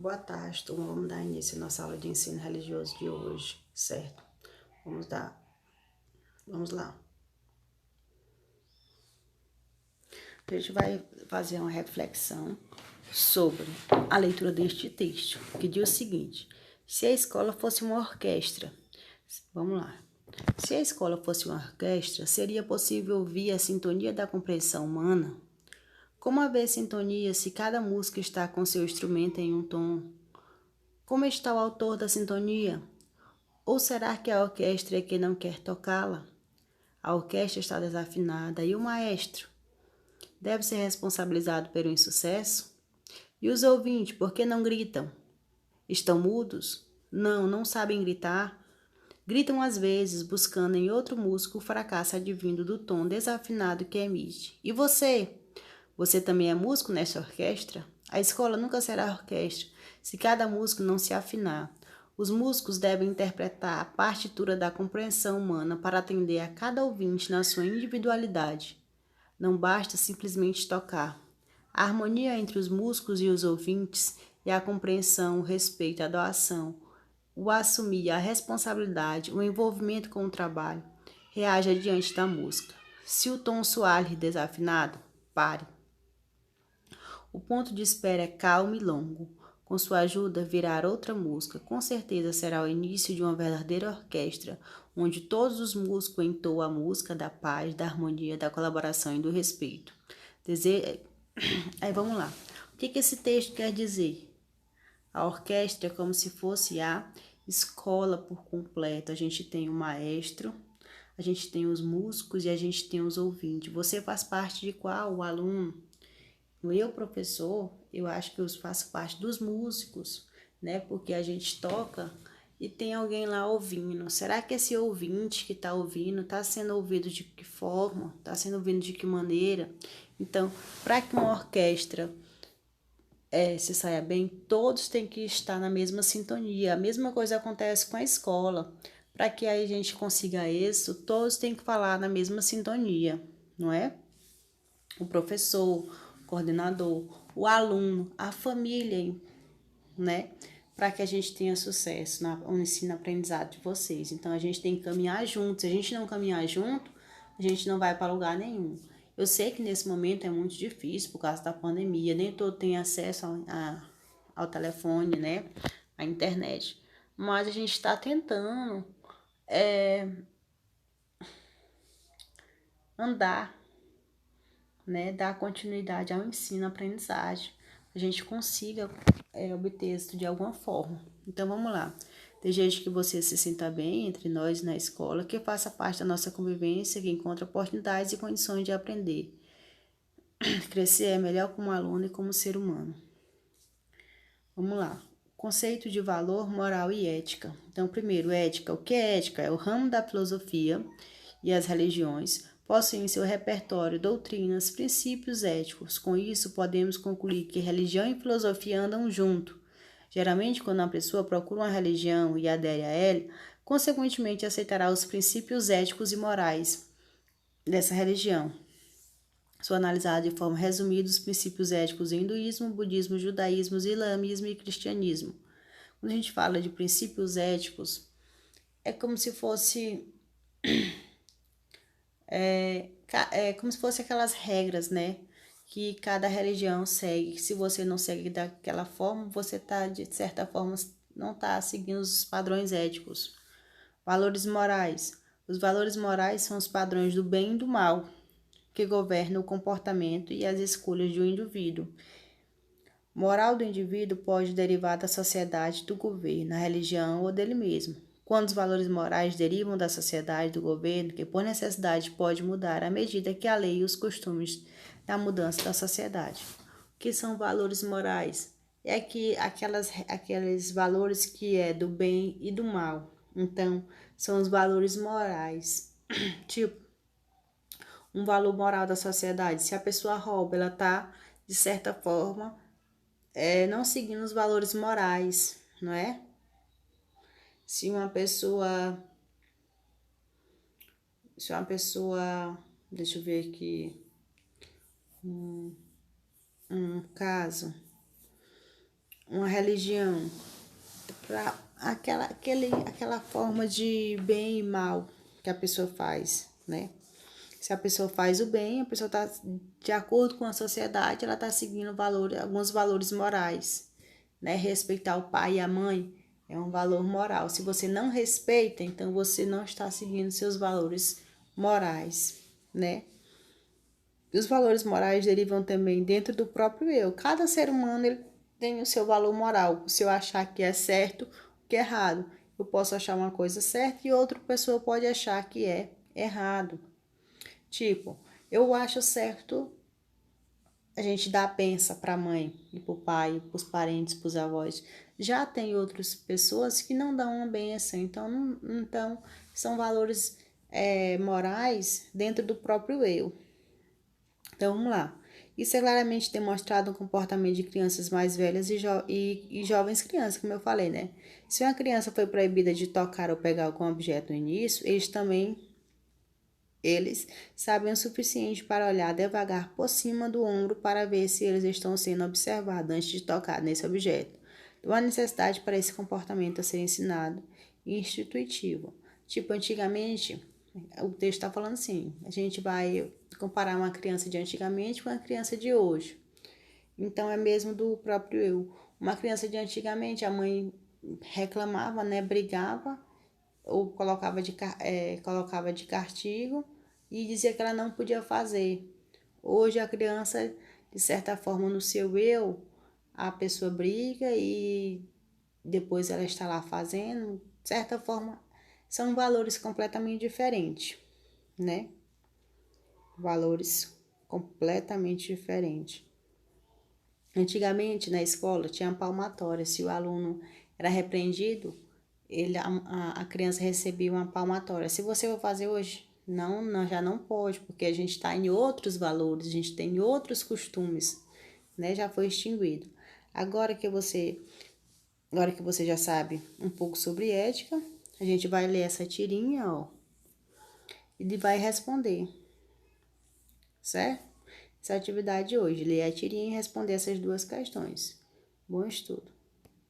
Boa tarde, turma. Vamos dar início à nossa aula de ensino religioso de hoje, certo? Vamos lá. A gente vai fazer uma reflexão sobre a leitura deste texto, que diz o seguinte: se a escola fosse uma orquestra, vamos lá. Se a escola fosse uma orquestra, seria possível ouvir a sintonia da compreensão humana? Como haver sintonia se cada música está com seu instrumento em um tom? Como está o autor da sintonia? Ou será que a orquestra é que não quer tocá-la? A orquestra está desafinada e o maestro deve ser responsabilizado pelo insucesso? E os ouvintes, por que não gritam? Estão mudos? Não sabem gritar? Gritam às vezes, buscando em outro músico o fracasso advindo do tom desafinado que emite. E você? Você também é músico nesta orquestra? A escola nunca será orquestra se cada músico não se afinar. Os músicos devem interpretar a partitura da compreensão humana para atender a cada ouvinte na sua individualidade. Não basta simplesmente tocar. A harmonia entre os músicos e os ouvintes é a compreensão, o respeito, a doação, o assumir a responsabilidade, o envolvimento com o trabalho. Reaja diante da música. Se o tom soar desafinado, pare. O ponto de espera é calmo e longo. Com sua ajuda, virá outra música. Com certeza será o início de uma verdadeira orquestra, onde todos os músicos entoam a música da paz, da harmonia, da colaboração e do respeito. Aí vamos lá. O que esse texto quer dizer? A orquestra é como se fosse a escola por completo. A gente tem o maestro, a gente tem os músicos e a gente tem os ouvintes. Você faz parte de qual? O aluno? Eu, professor, eu acho que eu faço parte dos músicos, né? Porque a gente toca e tem alguém lá ouvindo. Será que esse ouvinte que está ouvindo está sendo ouvido de que forma? Está sendo ouvido de que maneira? Então, para que uma orquestra se saia bem, todos têm que estar na mesma sintonia. A mesma coisa acontece com a escola. Para que aí a gente consiga isso, todos têm que falar na mesma sintonia, não é? O professor, o coordenador, o aluno, a família, né? Para que a gente tenha sucesso no ensino-aprendizado de vocês. Então, a gente tem que caminhar junto. Se a gente não caminhar junto, a gente não vai para lugar nenhum. Eu sei que nesse momento é muito difícil por causa da pandemia, nem todo tem acesso ao telefone, né? À internet. Mas a gente está tentando andar, né, dar continuidade ao ensino-aprendizagem, a gente consiga obter isso de alguma forma. Então, vamos lá. Desejo que você se sinta bem entre nós na escola, que faça parte da nossa convivência, que encontre oportunidades e condições de aprender. Crescer é melhor como aluno e como ser humano. Vamos lá. Conceito de valor, moral e ética. Então, primeiro, ética. O que é ética? É o ramo da filosofia e as religiões possuem em seu repertório doutrinas, princípios éticos. Com isso, podemos concluir que religião e filosofia andam junto. Geralmente, quando uma pessoa procura uma religião e adere a ela, consequentemente aceitará os princípios éticos e morais dessa religião. São analisados de forma resumida os princípios éticos do hinduísmo, budismo, judaísmo, islamismo e cristianismo. Quando a gente fala de princípios éticos, é como se fosse como se fosse aquelas regras, né? Que cada religião segue. Se você não segue daquela forma, você tá, de certa forma, não está seguindo os padrões éticos. Valores morais. Os valores morais são os padrões do bem e do mal, que governam o comportamento e as escolhas do indivíduo. Moral do indivíduo pode derivar da sociedade, do governo, da religião ou dele mesmo. Quando os valores morais derivam da sociedade, do governo, que por necessidade pode mudar à medida que a lei e os costumes da mudança da sociedade. O que são valores morais? É que aqueles valores que é do bem e do mal. Então, são os valores morais. Tipo, um valor moral da sociedade. Se a pessoa rouba, ela está, de certa forma, não seguindo os valores morais, não é? Se uma pessoa, deixa eu ver aqui, um caso, uma religião, para aquela forma de bem e mal que a pessoa faz, né? Se a pessoa faz o bem, a pessoa está de acordo com a sociedade, ela está seguindo alguns valores morais, né? Respeitar o pai e a mãe é um valor moral. Se você não respeita, então você não está seguindo seus valores morais, né? E os valores morais derivam também dentro do próprio eu. Cada ser humano ele tem o seu valor moral. Se eu achar que é certo, que é errado. Eu posso achar uma coisa certa e outra pessoa pode achar que é errado. Tipo, eu acho certo a gente dar a benção para a mãe e para o pai, para os parentes, para os avós. Já tem outras pessoas que não dão uma benção. Então são valores morais dentro do próprio eu. Então, vamos lá. Isso é claramente demonstrado no comportamento de crianças mais velhas e jovens crianças, como eu falei, né? Se uma criança foi proibida de tocar ou pegar algum objeto no início, eles sabem o suficiente para olhar devagar por cima do ombro para ver se eles estão sendo observados antes de tocar nesse objeto. Então, há necessidade para esse comportamento a ser ensinado e institutivo. Tipo, antigamente, o texto está falando assim, a gente vai comparar uma criança de antigamente com a criança de hoje. Então, é mesmo do próprio eu. Uma criança de antigamente, a mãe reclamava, né, brigava, ou colocava de castigo e dizia que ela não podia fazer. Hoje a criança, de certa forma, no seu eu, a pessoa briga e depois ela está lá fazendo. De certa forma, são valores completamente diferentes, né? Valores completamente diferentes. Antigamente, na escola, tinha palmatória. Se o aluno era repreendido, a criança recebia uma palmatória. Se você for fazer hoje, não, já não pode, porque a gente está em outros valores, a gente tem outros costumes, né? Já foi extinguido. Agora que você já sabe um pouco sobre ética, a gente vai ler essa tirinha, ó, e vai responder, certo? Essa atividade de hoje, ler a tirinha e responder essas duas questões. Bom estudo!